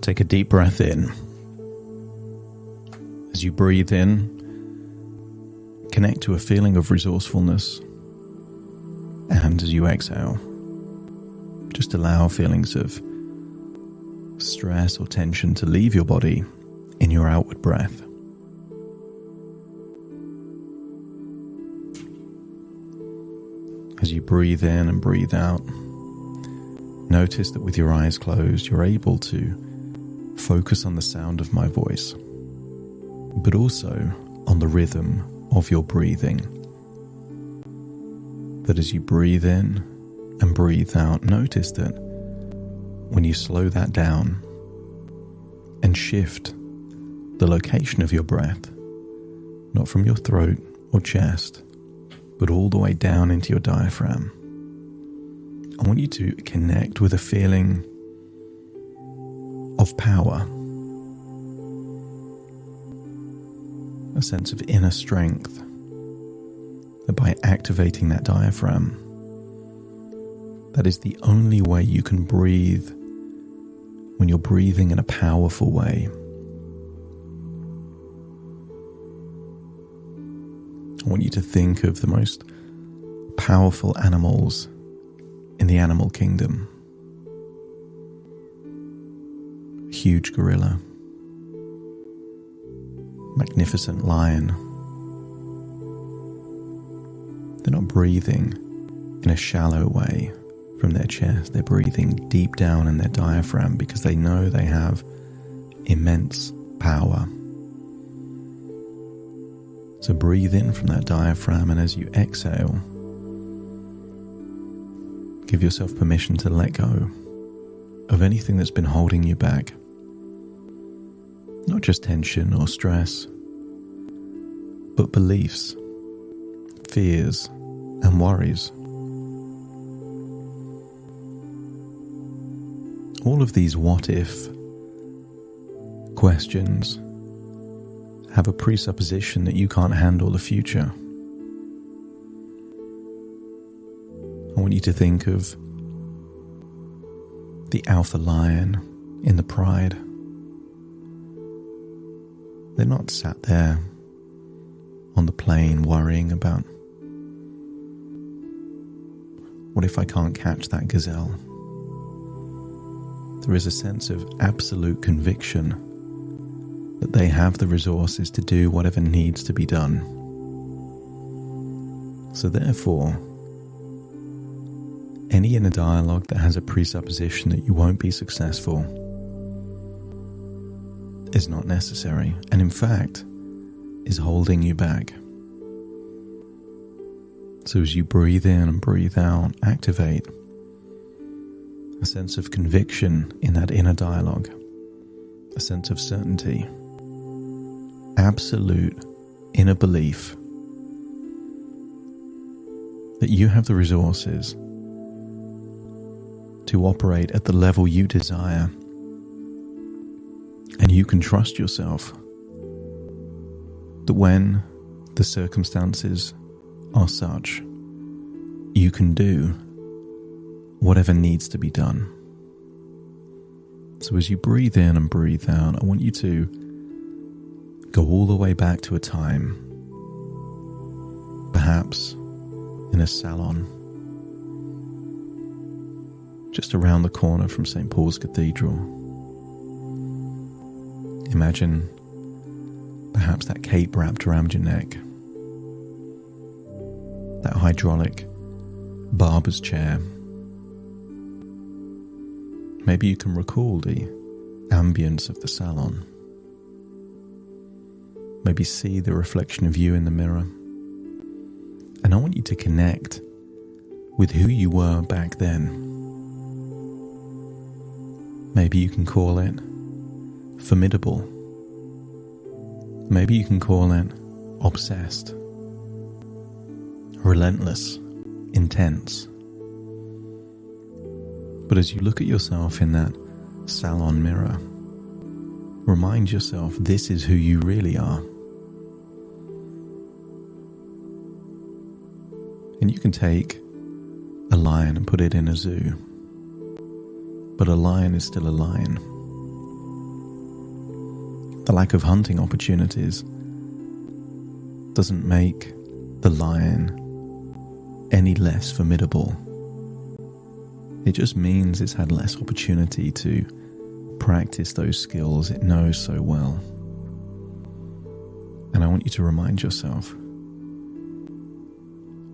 Take a deep breath in. As you breathe in, connect to a feeling of resourcefulness. And as you exhale, just allow feelings of stress or tension to leave your body in your outward breath. As you breathe in and breathe out, notice that with your eyes closed, you're able to focus on the sound of my voice, but also on the rhythm of your breathing. That as you breathe in and breathe out, notice that when you slow that down and shift the location of your breath, not from your throat or chest, but all the way down into your diaphragm, I want you to connect with a feeling of power, a sense of inner strength, that by activating that diaphragm, that is the only way you can breathe when you're breathing in a powerful way. I want you to think of the most powerful animals in the animal kingdom. A huge gorilla, magnificent lion. They're not breathing in a shallow way from their chest. They're breathing deep down in their diaphragm because they know they have immense power. So breathe in from that diaphragm, and as you exhale, give yourself permission to let go of anything that's been holding you back. Not just tension or stress, but beliefs, fears, and worries. All of these what-if questions have a presupposition that you can't handle the future. I want you to think of the alpha lion in the pride. They're not sat there on the plain worrying about, what if I can't catch that gazelle? There is a sense of absolute conviction that they have the resources to do whatever needs to be done. So therefore, any inner dialogue that has a presupposition that you won't be successful is not necessary, and in fact is holding you back. So as you breathe in and breathe out, activate a sense of conviction in that inner dialogue, a sense of certainty, absolute inner belief that you have the resources to operate at the level you desire, and you can trust yourself that when the circumstances are such, you can do whatever needs to be done. So as you breathe in and breathe out, I want you to go all the way back to a time, perhaps in a salon, just around the corner from St. Paul's Cathedral. Imagine perhaps that cape wrapped around your neck, that hydraulic barber's chair. Maybe you can recall the ambience of the salon. Maybe see the reflection of you in the mirror. And I want you to connect with who you were back then. Maybe you can call it formidable. Maybe you can call it obsessed, relentless, intense. But as you look at yourself in that salon mirror, remind yourself this is who you really are. And you can take a lion and put it in a zoo, but a lion is still a lion. The lack of hunting opportunities doesn't make the lion any less formidable. It just means it's had less opportunity to practice those skills it knows so well. And I want you to remind yourself,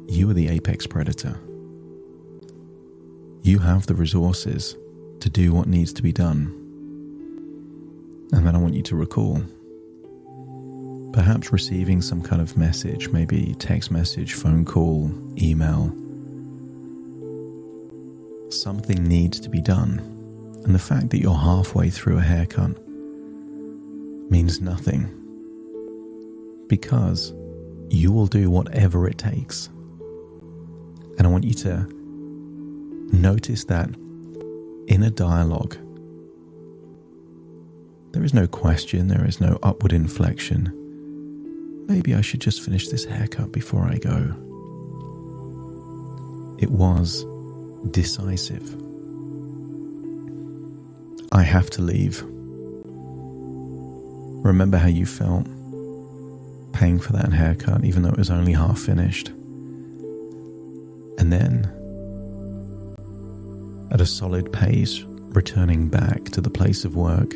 you are the apex predator. You have the resources to do what needs to be done. And then I want you to recall, perhaps receiving some kind of message, maybe text message, phone call, email. Something needs to be done. And the fact that you're halfway through a haircut means nothing, because you will do whatever it takes. And I want you to notice that inner dialogue. There is no question, there is no upward inflection. Maybe I should just finish this haircut before I go. It was decisive. I have to leave. Remember how you felt paying for that haircut, even though it was only half finished. And then, at a solid pace, returning back to the place of work.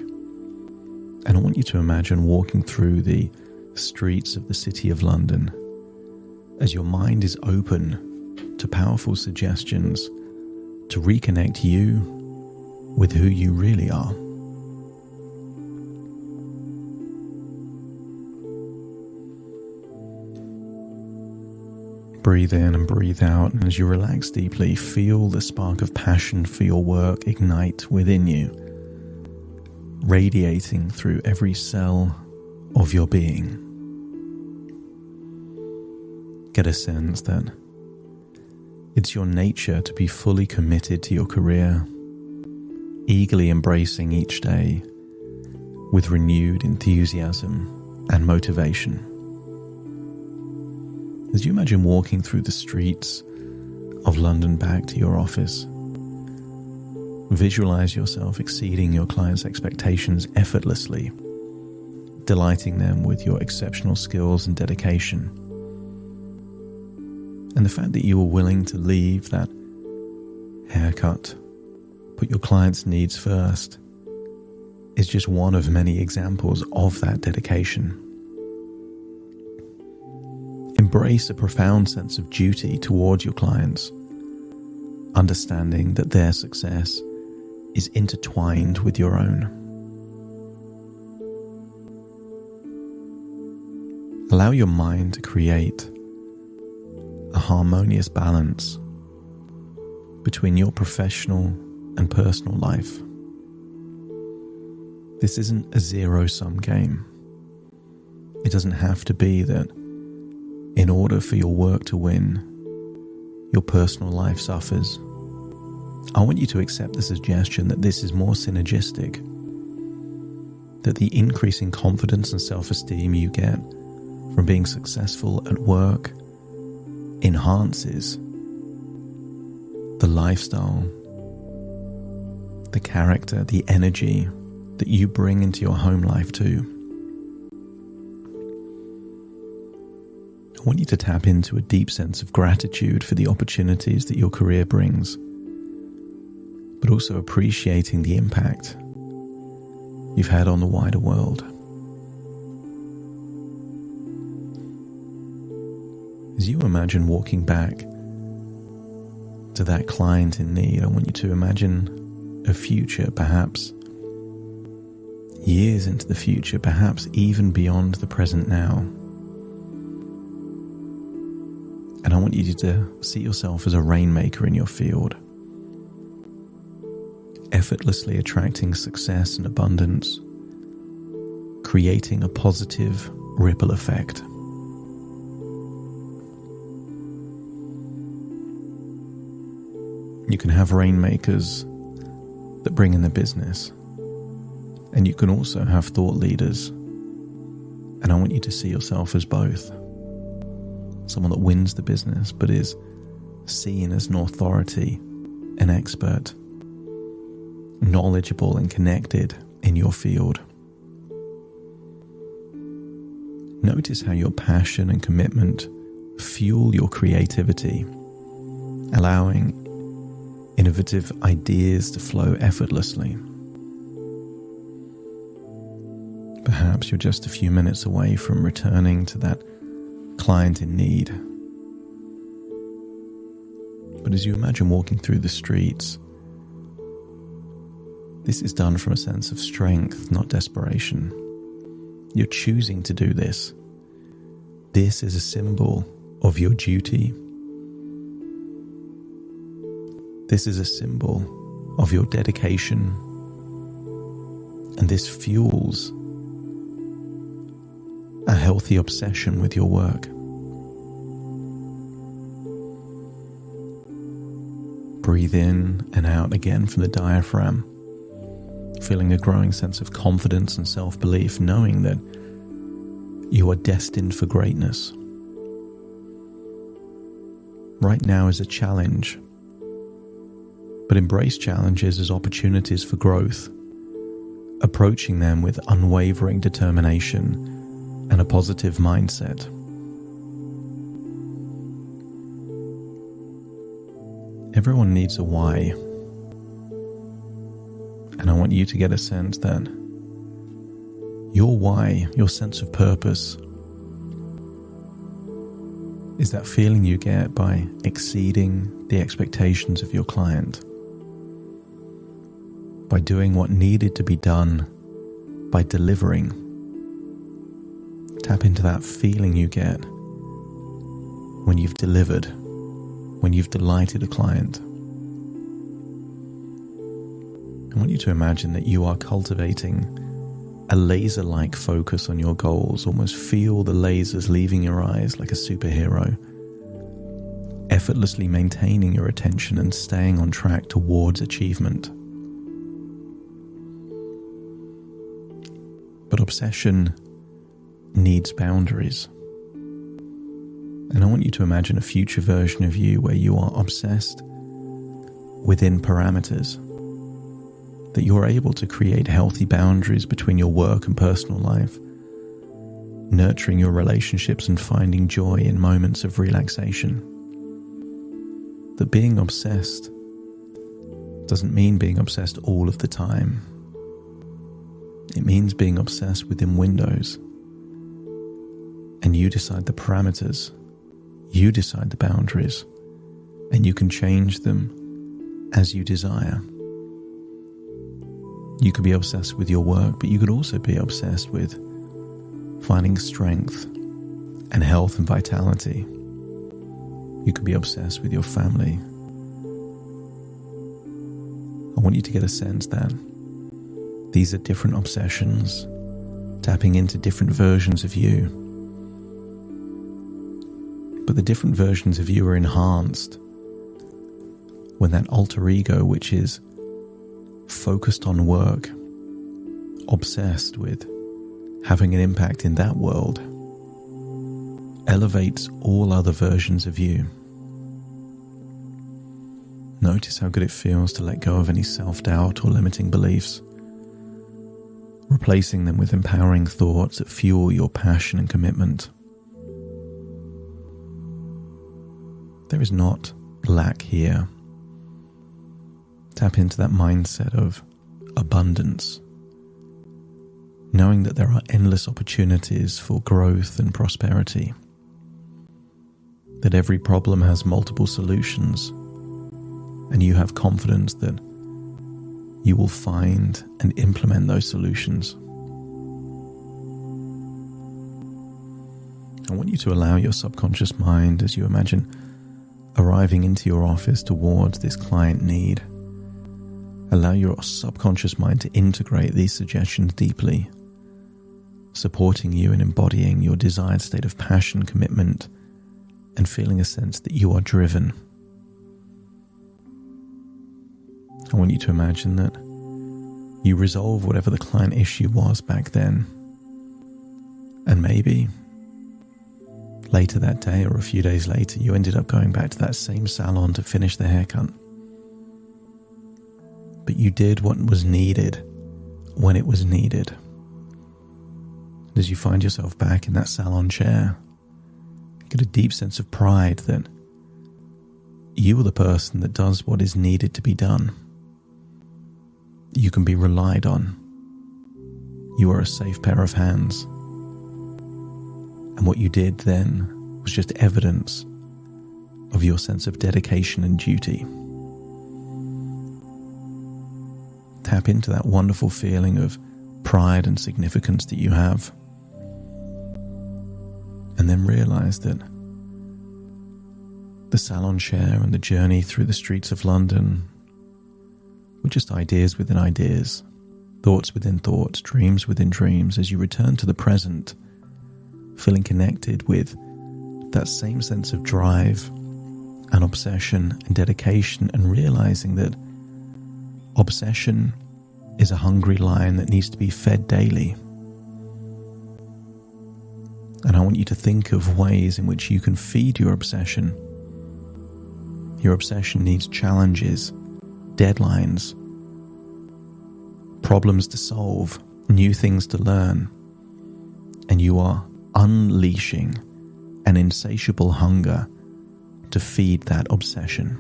And I want you to imagine walking through the streets of the City of London as your mind is open to powerful suggestions to reconnect you with who you really are. Breathe in and breathe out, and as you relax deeply, feel the spark of passion for your work ignite within you, radiating through every cell of your being. Get a sense that it's your nature to be fully committed to your career, eagerly embracing each day with renewed enthusiasm and motivation. As you imagine walking through the streets of London back to your office, visualize yourself exceeding your clients' expectations effortlessly, delighting them with your exceptional skills and dedication. And the fact that you were willing to leave that haircut, put your clients' needs first, is just one of many examples of that dedication. Embrace a profound sense of duty towards your clients, understanding that their success is intertwined with your own. Allow your mind to create a harmonious balance between your professional and personal life. This isn't a zero-sum game. It doesn't have to be that in order for your work to win, your personal life suffers. I want you to accept the suggestion that this is more synergistic, that the increasing confidence and self-esteem you get from being successful at work enhances the lifestyle, the character, the energy that you bring into your home life too. I want you to tap into a deep sense of gratitude for the opportunities that your career brings, but also appreciating the impact you've had on the wider world. As you imagine walking back to that client in need, I want you to imagine a future, perhaps years into the future, perhaps even beyond the present now. And I want you to see yourself as a rainmaker in your field, effortlessly attracting success and abundance, creating a positive ripple effect. You can have rainmakers that bring in the business, and you can also have thought leaders. And I want you to see yourself as both. Someone that wins the business but is seen as an authority, an expert, knowledgeable and connected in your field. Notice how your passion and commitment fuel your creativity, allowing innovative ideas to flow effortlessly. Perhaps you're just a few minutes away from returning to that client in need. But as you imagine walking through the streets, this is done from a sense of strength, not desperation. You're choosing to do this. This is a symbol of your duty. This is a symbol of your dedication. And this fuels a healthy obsession with your work. Breathe in and out again from the diaphragm, feeling a growing sense of confidence and self-belief, knowing that you are destined for greatness. Right now is a challenge, but embrace challenges as opportunities for growth, approaching them with unwavering determination and a positive mindset. Everyone needs a why. And I want you to get a sense that your why, your sense of purpose, is that feeling you get by exceeding the expectations of your client, by doing what needed to be done, by delivering. Tap into that feeling you get when you've delivered, when you've delighted a client. I want you to imagine that you are cultivating a laser-like focus on your goals. Almost feel the lasers leaving your eyes like a superhero, effortlessly maintaining your attention and staying on track towards achievement. But obsession needs boundaries. And I want you to imagine a future version of you where you are obsessed within parameters, that you're able to create healthy boundaries between your work and personal life, nurturing your relationships and finding joy in moments of relaxation. That being obsessed doesn't mean being obsessed all of the time. It means being obsessed within windows. And you decide the parameters, you decide the boundaries, and you can change them as you desire. You could be obsessed with your work, but you could also be obsessed with finding strength and health and vitality. You could be obsessed with your family. I want you to get a sense that these are different obsessions, tapping into different versions of you. But the different versions of you are enhanced when that alter ego, which is focused on work, obsessed with having an impact in that world, elevates all other versions of you. Notice how good it feels to let go of any self-doubt or limiting beliefs, replacing them with empowering thoughts that fuel your passion and commitment. There is not lack here. Tap into that mindset of abundance, knowing that there are endless opportunities for growth and prosperity, that every problem has multiple solutions, and you have confidence that you will find and implement those solutions. I want you to allow your subconscious mind, as you imagine arriving into your office towards this client need, allow your subconscious mind to integrate these suggestions deeply, supporting you in embodying your desired state of passion, commitment, and feeling a sense that you are driven. I want you to imagine that you resolve whatever the client issue was back then, and maybe later that day or a few days later you ended up going back to that same salon to finish the haircut. But you did what was needed when it was needed. As you find yourself back in that salon chair, you get a deep sense of pride that you are the person that does what is needed to be done. You can be relied on. You are a safe pair of hands. And what you did then was just evidence of your sense of dedication and duty. Tap into that wonderful feeling of pride and significance that you have. And then realize that the salon chair and the journey through the streets of London were just ideas within ideas, thoughts within thoughts, dreams within dreams, as you return to the present, feeling connected with that same sense of drive and obsession and dedication, and realizing that obsession is a hungry lion that needs to be fed daily. And I want you to think of ways in which you can feed your obsession. Your obsession needs challenges, deadlines, problems to solve, new things to learn. And you are unleashing an insatiable hunger to feed that obsession.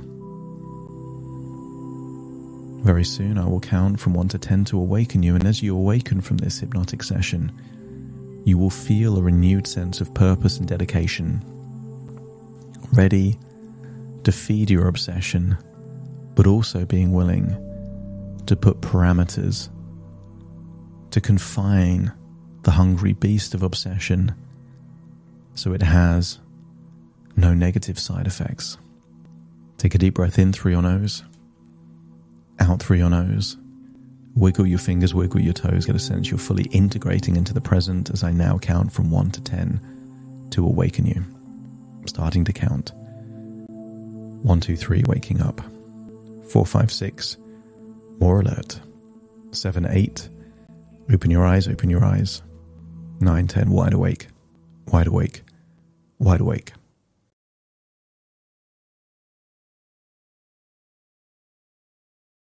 Very soon I will count from 1 to 10 to awaken you, and as you awaken from this hypnotic session, you will feel a renewed sense of purpose and dedication, ready to feed your obsession, but also being willing to put parameters, to confine the hungry beast of obsession so it has no negative side effects. Take a deep breath in through your nose, out through your nose. Wiggle your fingers, wiggle your toes, get a sense you're fully integrating into the present as I now count from 1 to 10 to awaken you. I'm starting to count. 1, 2, 3, waking up. 4, 5, 6, more alert. 7, 8, open your eyes, open your eyes. 9, 10, wide awake, wide awake, wide awake.